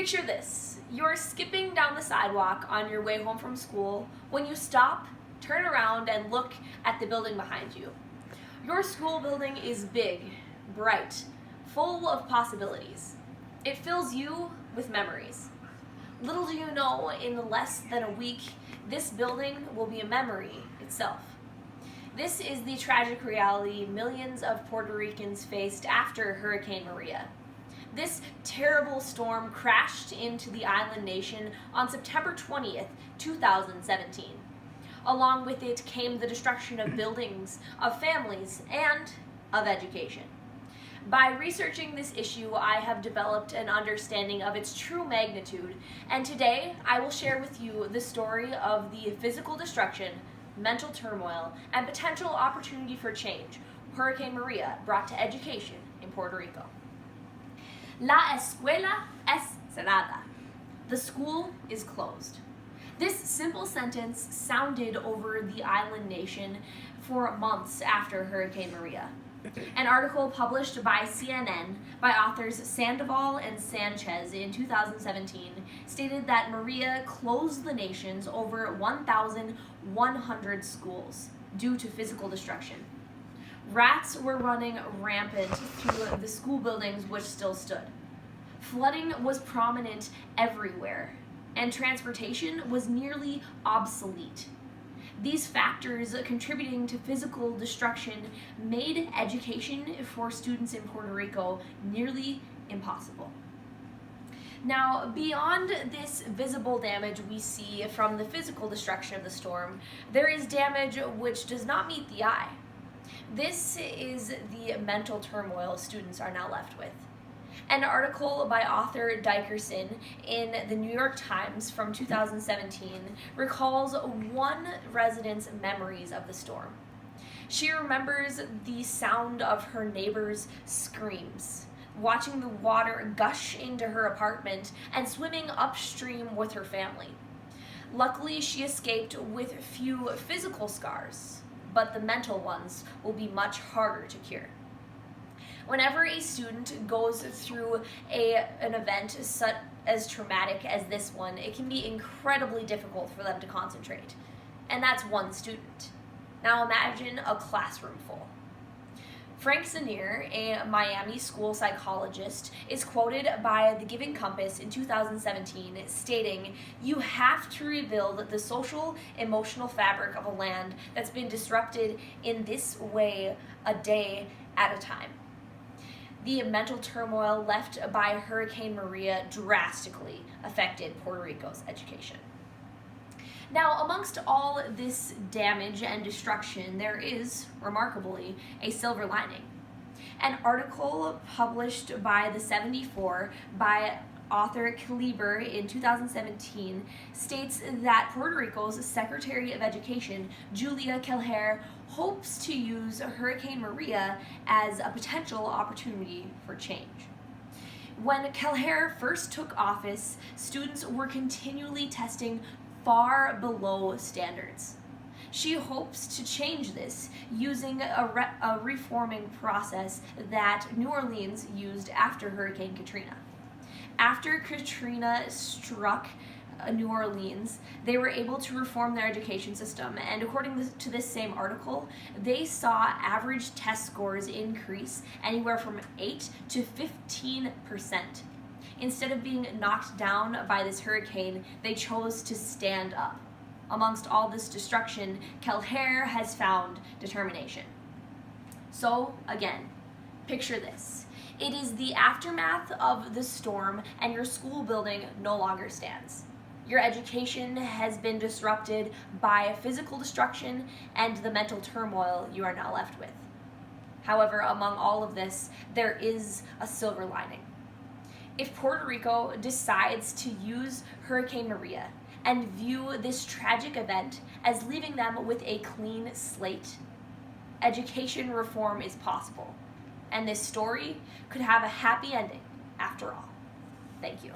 Picture this. You're skipping down the sidewalk on your way home from school when you stop, turn around, and look at the building behind you. Your school building is big, bright, full of possibilities. It fills you with memories. Little do you know, in less than a week, this building will be a memory itself. This is the tragic reality millions of Puerto Ricans faced after Hurricane Maria. This terrible storm crashed into the island nation on September 20th, 2017. Along with it came the destruction of buildings, of families, and of education. By researching this issue, I have developed an understanding of its true magnitude, and today I will share with you the story of the physical destruction, mental turmoil, and potential opportunity for change Hurricane Maria brought to education in Puerto Rico. La escuela es cerrada. The school is closed. This simple sentence sounded over the island nation for months after Hurricane Maria. An article published by CNN by authors Sandoval and Sanchez in 2017 stated that Maria closed the nation's over 1,100 schools due to physical destruction. Rats were running rampant through the school buildings which still stood. Flooding was prominent everywhere, and transportation was nearly obsolete. These factors contributing to physical destruction made education for students in Puerto Rico nearly impossible. Now, beyond this visible damage we see from the physical destruction of the storm, there is damage which does not meet the eye. This is the mental turmoil students are now left with. An article by author Dickerson in the New York Times from 2017 recalls one resident's memories of the storm. She remembers the sound of her neighbor's screams, watching the water gush into her apartment, and swimming upstream with her family. Luckily, she escaped with few physical scars, but the mental ones will be much harder to cure. Whenever a student goes through an event such as traumatic as this one, it can be incredibly difficult for them to concentrate. And that's one student. Now imagine a classroom full. Frank Zanier, a Miami school psychologist, is quoted by The Giving Compass in 2017 stating, "You have to rebuild the social, emotional fabric of a land that's been disrupted in this way a day at a time." The mental turmoil left by Hurricane Maria drastically affected Puerto Rico's education. Now, amongst all this damage and destruction, there is, remarkably, a silver lining. An article published by the 74 by author Kleber in 2017 states that Puerto Rico's Secretary of Education, Julia Kelleher, hopes to use Hurricane Maria as a potential opportunity for change. When Kelleher first took office, students were continually testing far below standards. She hopes to change this using a reforming process that New Orleans used after Hurricane Katrina. After Katrina struck New Orleans, they were able to reform their education system, and according to this same article, they saw average test scores increase anywhere from 8 to 15%. Instead of being knocked down by this hurricane, they chose to stand up. Amongst all this destruction, Kelleher has found determination. So, again, picture this. It is the aftermath of the storm, and your school building no longer stands. Your education has been disrupted by physical destruction and the mental turmoil you are now left with. However, among all of this, there is a silver lining. If Puerto Rico decides to use Hurricane Maria and view this tragic event as leaving them with a clean slate, education reform is possible, and this story could have a happy ending after all. Thank you.